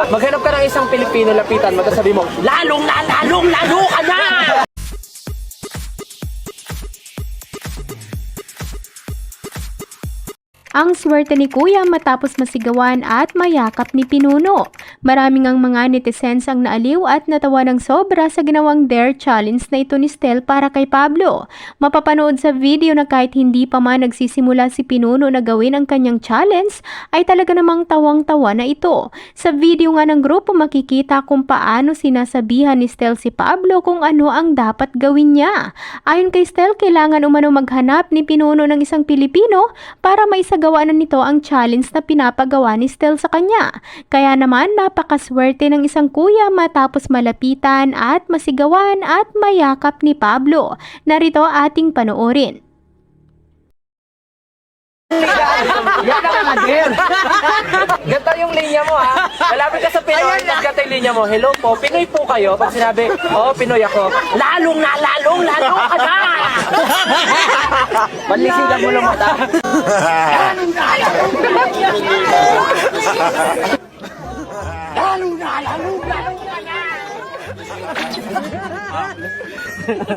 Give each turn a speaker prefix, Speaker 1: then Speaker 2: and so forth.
Speaker 1: Maghanap ka ng isang Pilipino, lapitan mo, tapos sabi mo, lalo ka na!
Speaker 2: Ang swerte ni Kuya matapos masigawan at mayakap ni Pinuno. Maraming ang mga netizens ang naaliw at natawa ng sobra sa ginawang dare challenge na ito ni Stel para kay Pablo. Mapapanood sa video na kahit hindi pa man nagsisimula si Pinuno na gawin ang kanyang challenge, ay talaga namang tawang-tawa na ito. Sa video nga ng grupo makikita kung paano sinasabihan ni Stel si Pablo kung ano ang dapat gawin niya. Ayon kay Stel, kailangan umano maghanap ni Pinuno ng isang Pilipino para maisagawa na nito ang challenge na pinapagawa ni Stel sa kanya. Kaya naman napakaswerte ng isang kuya matapos malapitan at masigawan at mayakap ni Pablo. Narito ating panoorin.
Speaker 1: Yan ka nga, dear. Ganto yung linya mo, ha? Malapit ka sa Pinoy, tapos ganto yung linya mo. Hello po, Pinoy po kayo. Pag sinabi, oo, Pinoy ako. Lalo ka na! Panlisigan mo lang mata. Lalo ka na!